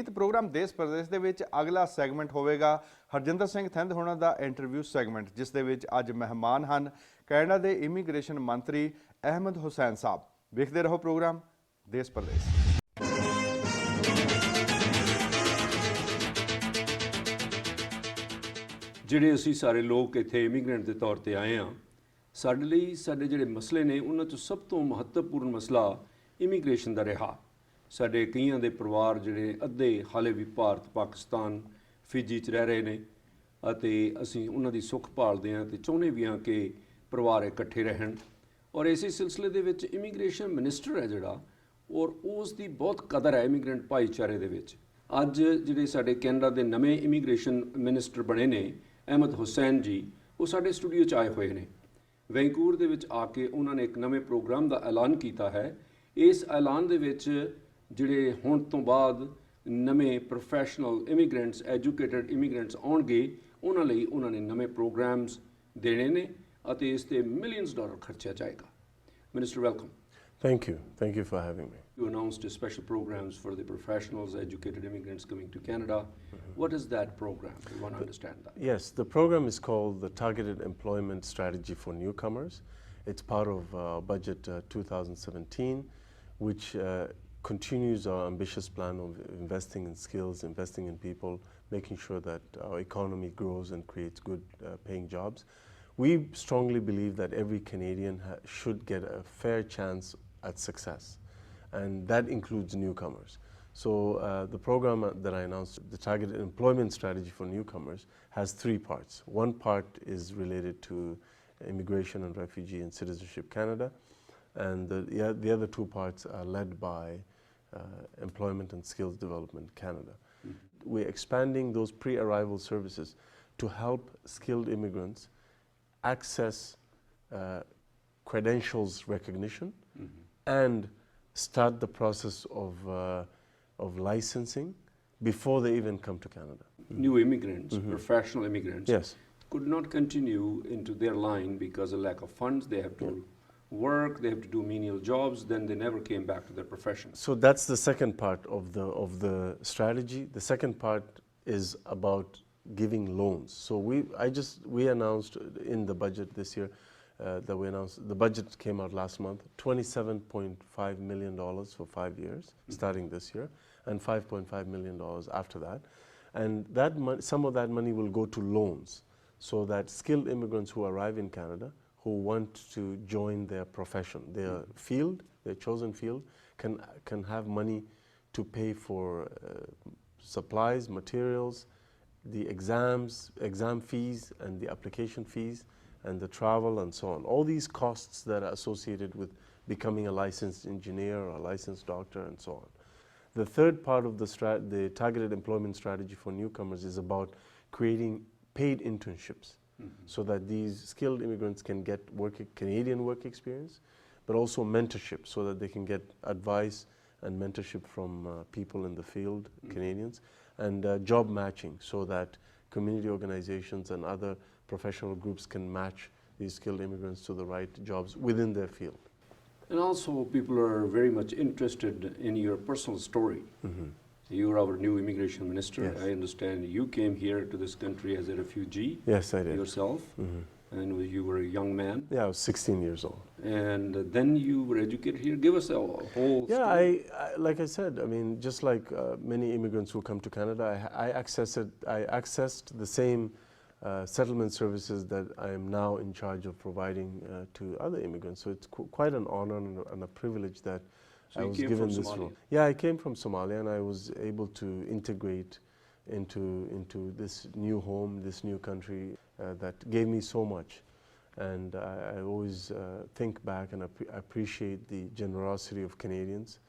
ਇਸ ਪ੍ਰੋਗਰਾਮ ਦੇਸ਼ ਪ੍ਰਦੇਸ਼ ਦੇ ਵਿੱਚ ਅਗਲਾ ਸੈਗਮੈਂਟ ਹੋਵੇਗਾ ਹਰਜਿੰਦਰ ਸਿੰਘ ਥਿੰਦ ਹੋਣਾ ਦਾ ਇੰਟਰਵਿਊ ਸੈਗਮੈਂਟ, ਜਿਸ ਦੇ ਵਿੱਚ ਅੱਜ ਮਹਿਮਾਨ ਹਨ ਕੈਨੇਡਾ ਦੇ ਇਮੀਗ੍ਰੇਸ਼ਨ ਮੰਤਰੀ ਅਹਿਮਦ ਹੁਸੈਨ ਸਾਹਿਬ। ਵੇਖਦੇ ਰਹੋ ਪ੍ਰੋਗਰਾਮ ਦੇਸ਼ ਪ੍ਰਦੇਸ਼। ਜਿਹੜੇ ਅਸੀਂ ਸਾਰੇ ਲੋਕ ਇੱਥੇ ਇਮੀਗ੍ਰੈਂਟ ਦੇ ਤੌਰ ਤੇ ਆਏ ਹਾਂ, ਸਾਡੇ ਲਈ ਸਾਡੇ ਜਿਹੜੇ ਮਸਲੇ ਨੇ ਉਹਨਾਂ 'ਚੋਂ ਸਭ ਤੋਂ ਮਹੱਤਵਪੂਰਨ ਮਸਲਾ ਇਮੀਗ੍ਰੇਸ਼ਨ ਦਾ ਰਿਹਾ। ਸਾਡੇ ਕਈਆਂ ਦੇ ਪਰਿਵਾਰ ਜਿਹੜੇ ਅੱਧੇ ਹਾਲੇ ਵੀ ਭਾਰਤ, ਪਾਕਿਸਤਾਨ, ਫਿਜੀ 'ਚ ਰਹਿ ਰਹੇ ਨੇ ਅਤੇ ਅਸੀਂ ਉਹਨਾਂ ਦੀ ਸੁੱਖ ਭਾਲਦੇ ਹਾਂ ਤੇ ਚਾਹੁੰਦੇ ਵੀ ਹਾਂ ਕਿ ਪਰਿਵਾਰ ਇਕੱਠੇ ਰਹਿਣ। ਔਰ ਇਸੇ ਸਿਲਸਿਲੇ ਦੇ ਵਿੱਚ ਇਮੀਗ੍ਰੇਸ਼ਨ ਮਿਨਿਸਟਰ ਹੈ ਜਿਹੜਾ, ਔਰ ਉਸ ਦੀ ਬਹੁਤ ਕਦਰ ਹੈ ਇਮੀਗ੍ਰੈਂਟ ਭਾਈਚਾਰੇ ਦੇ ਵਿੱਚ। ਅੱਜ ਜਿਹੜੇ ਸਾਡੇ ਕੈਨੇਡਾ ਦੇ ਨਵੇਂ ਇਮੀਗ੍ਰੇਸ਼ਨ ਮਿਨਿਸਟਰ ਬਣੇ ਨੇ ਅਹਿਮਦ ਹੁਸੈਨ ਜੀ, ਉਹ ਸਾਡੇ ਸਟੂਡੀਓ 'ਚ ਆਏ ਹੋਏ ਨੇ। ਵੈਂਕੂਵਰ ਦੇ ਵਿੱਚ ਆ ਕੇ ਉਹਨਾਂ ਨੇ ਇੱਕ ਨਵੇਂ ਪ੍ਰੋਗਰਾਮ ਦਾ ਐਲਾਨ ਕੀਤਾ ਹੈ। ਇਸ ਐਲਾਨ ਦੇ ਵਿੱਚ ਜਿਹੜੇ ਹੁਣ ਤੋਂ ਬਾਅਦ ਨਵੇਂ ਪ੍ਰੋਫੈਸ਼ਨਲ ਇਮੀਗ੍ਰੈਂਟਸ, ਐਜੂਕੇਟਡ ਇਮੀਗ੍ਰੈਂਟਸ ਆਉਣਗੇ, ਉਹਨਾਂ ਲਈ ਉਹਨਾਂ ਨੇ ਨਵੇਂ ਪ੍ਰੋਗਰਾਮਸ ਦੇਣੇ ਨੇ ਅਤੇ ਇਸ ਤੇ ਮਿਲੀਅਨਸ ਡਾਲਰ ਖਰਚਿਆ ਜਾਏਗਾ। Minister, welcome. Thank you. Thank you for having me. You announced a special programs for the professionals, educated immigrants coming to Canada. What is that program? We want to understand that. Yes, the program is called the Targeted Employment Strategy for Newcomers. It's part of Budget 2017, which continues our ambitious plan of investing in skills, investing in people, making sure that our economy grows and creates good paying jobs. We strongly believe that every Canadian should get a fair chance at success, and that includes newcomers. So the program that I announced, the Targeted Employment Strategy for Newcomers, has three parts. One part is related to Immigration and Refugee and Citizenship Canada, and the other two parts are led by Employment and Skills Development Canada. We're expanding those pre-arrival services to help skilled immigrants access credentials recognition and start the process of licensing before they even come to Canada. New immigrants, professional immigrants, Yes. could not continue into their line because of lack of funds. They have to work, they have to do menial jobs, then they never came back to their profession. So that's the second part of the strategy. The second part is about giving loans. So we announced in the budget this year the budget came out last month, $27.5 million for 5 years, starting this year, and $5.5 million after that. And some of that money will go to loans, so that skilled immigrants who arrive in Canada, who want to join their profession, their field, their chosen field, can have money to pay for supplies, materials, the exam fees and the application fees and the travel and so on. All these costs that are associated with becoming a licensed engineer or a licensed doctor and so on. The third part of the Targeted Employment Strategy for Newcomers is about creating paid internships so that these skilled immigrants can get Canadian work experience, but also mentorship so that they can get advice and mentorship from people in the field, Canadians, and job matching so that community organizations and other professional groups can match these skilled immigrants to the right jobs within their field. And also people are very much interested in your personal story. You're our new immigration minister. Yes. I understand you came here to this country as a refugee. Yes, I did. Yourself. And you were a young man. Yeah, I was 16 years old. And then you were educated here. Give us a whole Yeah, story. like I said, I mean, just like many immigrants who come to Canada, I accessed the same settlement services that I am now in charge of providing to other immigrants. So it's quite an honor and a privilege that I was given this role. Yeah, I came from Somalia, and I was able to integrate into this new home, this new country that gave me so much. And I always think back and appreciate the generosity of Canadians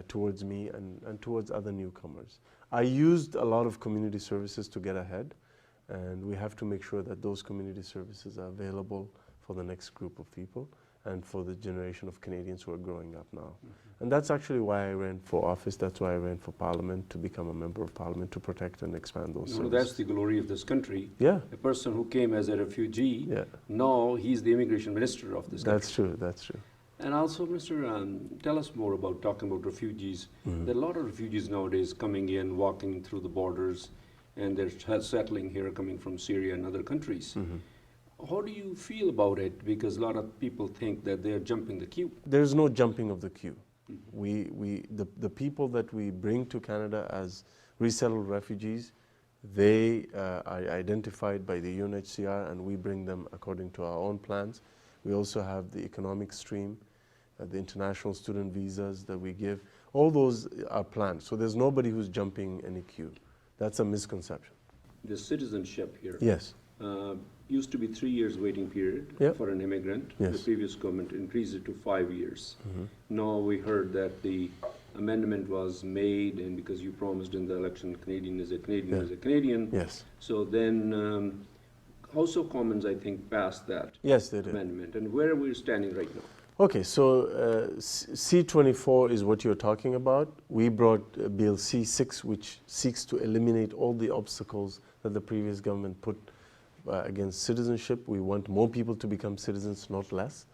towards me and towards other newcomers. I used a lot of community services to get ahead, and we have to make sure that those community services are available for the next group of people and for the generation of Canadians who are growing up now. And that's actually why I ran for office. That's why I ran for Parliament, to become a member of Parliament, to protect and expand those services. That's the glory of this country. Yeah. A person who came as a refugee, now he's the immigration minister of this country. That's true, that's true. And also, Mr. Tell us more about talking about refugees. There are a lot of refugees nowadays coming in, walking through the borders, and they're settling here, coming from Syria and other countries. How do you feel about it? Because a lot of people think that they're jumping the queue. There's no jumping of the queue. The people that we bring to Canada as resettled refugees, they are identified by the UNHCR, and we bring them according to our own plans. We also have the economic stream, the international student visas that we give. All those are planned. So there's nobody who's jumping any queue. That's a misconception. The citizenship here. Yes. Used to be 3 years waiting period Yep. for an immigrant. Yes. The previous government increased it to 5 years. Now we heard that the amendment was made, and because you promised in the election, Canadian is a Canadian Yeah. is a Canadian. Yes. So then House of Commons, I think, passed that Yes, they did. amendment. And where are we standing right now? Okay, so C24 is what you're talking about. We brought Bill C6, which seeks to eliminate all the obstacles that the previous government put against citizenship. We want more people to become citizens, not less.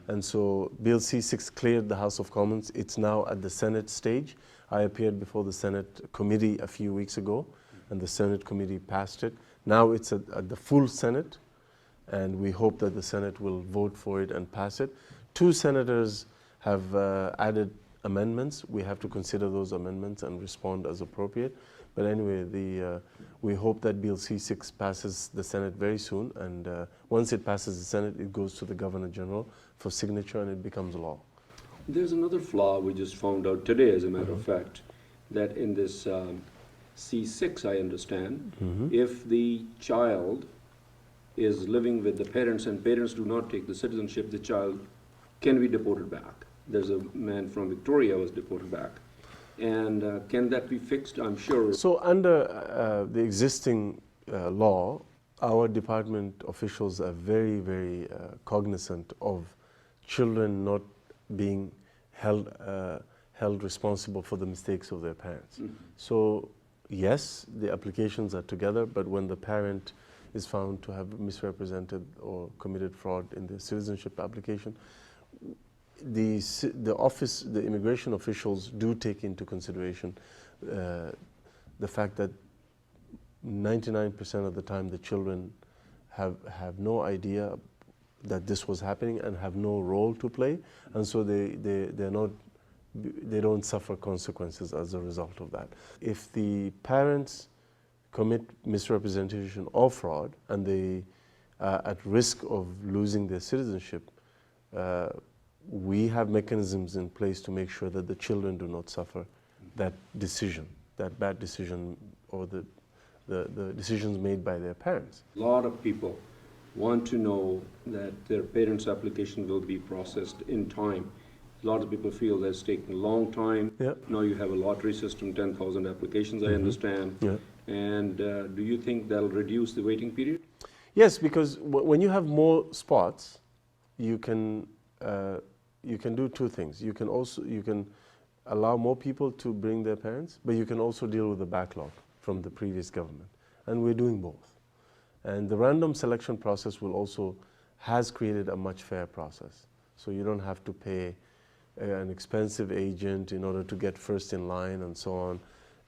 And so Bill C6 cleared the House of Commons. It's now at the Senate stage. I appeared before the Senate committee a few weeks ago, and the Senate committee passed it. Now it's at the full Senate, and we hope that the Senate will vote for it and pass it. 2 senators have added amendments. We have to consider those amendments and respond as appropriate. But anyway, we hope that Bill C6 passes the Senate very soon, and once it passes the Senate, it goes to the Governor General for signature, and it becomes law. There's another flaw we just found out today, as a matter of fact, that in this C6, I understand, if the child is living with the parents and parents do not take the citizenship, the child can be deported back. There's a man from Victoria was deported back. And can that be fixed? I'm sure. So under the existing law, our department officials are very, very cognizant of children not being held responsible for the mistakes of their parents. So yes, the applications are together, but when the parent is found to have misrepresented or committed fraud in the citizenship application, the immigration officials do take into consideration the fact that 99% of the time the children have no idea that this was happening and have no role to play, and so they don't suffer consequences as a result of that. If the parents commit misrepresentation or fraud and they are at risk of losing their citizenship, we have mechanisms in place to make sure that the children do not suffer that decision, that bad decision, or the decisions made by their parents. A lot of people want to know that their parents' application will be processed in time. A lot of people feel that it's taking a long time. Yeah. Now you have a lottery system, 10,000 applications, I understand. Yeah. And do you think that'll reduce the waiting period? Yes, because when you have more spots, you can do 2 things. You can allow more people to bring their parents, but you can also deal with the backlog from the previous government, and we're doing both. And the random selection process has created a much fairer process. So you don't have to pay an expensive agent in order to get first in line and so on.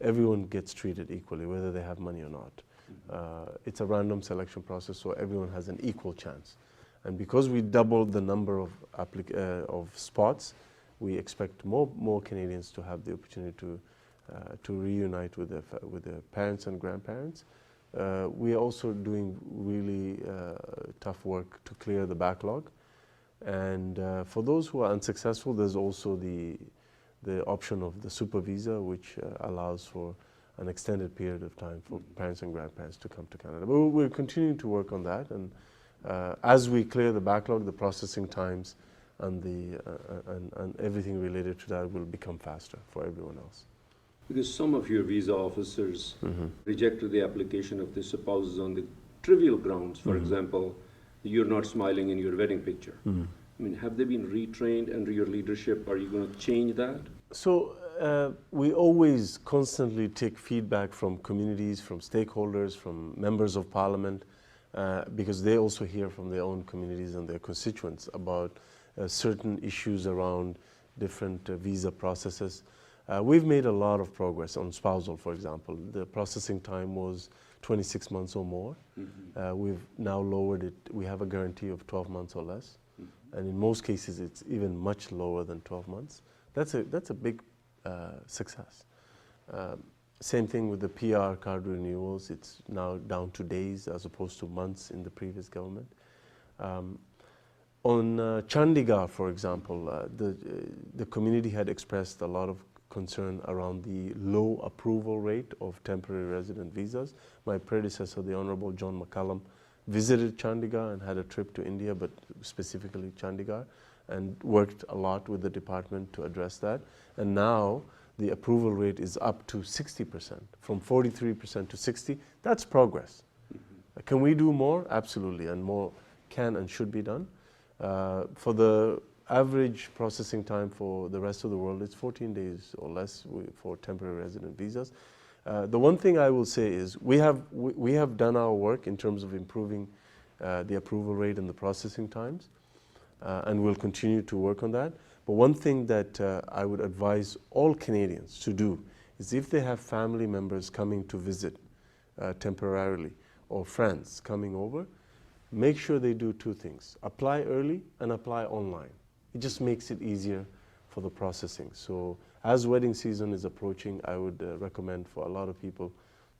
Everyone gets treated equally, whether they have money or not. It's a random selection process, so everyone has an equal chance. And because we doubled the number of spots, we expect more Canadians to have the opportunity to reunite with their parents and grandparents. We are also doing really tough work to clear the backlog. And for those who are unsuccessful, there's also the option of the super visa, which allows for an extended period of time for parents and grandparents to come to Canada. But we're continuing to work on that, and as we clear the backlog, the processing times and everything related to that will become faster for everyone else. Because some of your visa officers rejected the application of the spouses on the trivial grounds. For example, you're not smiling in your wedding picture. I mean, have they been retrained under your leadership? Are you going to change that? So we always constantly take feedback from communities, from stakeholders, from members of parliament, because they also hear from their own communities and their constituents about certain issues around different visa processes. We've made a lot of progress on spousal, for example. The processing time was 26 months or more. We've now lowered it. We have a guarantee of 12 months or less. And in most cases, it's even much lower than 12 months. That's a big success. Same thing with the PR card renewals. It's now down to days as opposed to months in the previous government. On Chandigarh, for example, the community had expressed a lot of concern around the low approval rate of temporary resident visas. My predecessor, the Honorable John McCallum, visited Chandigarh and had a trip to India, but specifically Chandigarh, and worked a lot with the department to address that. And now the approval rate is up to 60%, from 43% to 60%. That's progress. Can we do more? Absolutely, and more can and should be done. For the average processing time for the rest of the world, it's 14 days or less for temporary resident visas. The one thing I will say is we have done our work in terms of improving the approval rate and the processing times, and we'll continue to work on that. But one thing that I would advise all Canadians to do is if they have family members coming to visit temporarily or friends coming over, make sure they do two things: apply early and apply online. It just makes it easier for the processing. So as wedding season is approaching, I would recommend for a lot of people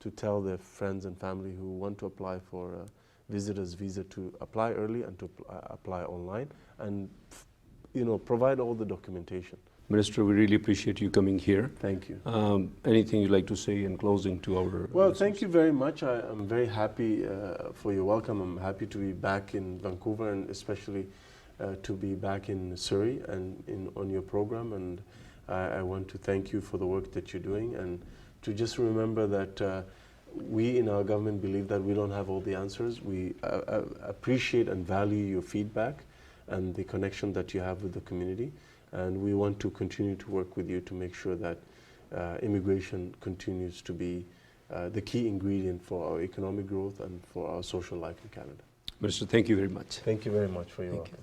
to tell their friends and family who want to apply for a visitor's visa to apply early and to apply online, and provide all the documentation. Minister, we really appreciate you coming here. Thank you. Anything you'd like to say in closing to our Well, listeners? thank you very much. I'm very happy for your welcome. I'm happy to be back in Vancouver, and especially to be back in Surrey and on your program. And I want to thank you for the work that you're doing, and to just remember that we in our government believe that we don't have all the answers. We appreciate and value your feedback and the connection that you have with the community. And we want to continue to work with you to make sure that immigration continues to be the key ingredient for our economic growth and for our social life in Canada. Minister, thank you very much. Thank you very much for your welcome.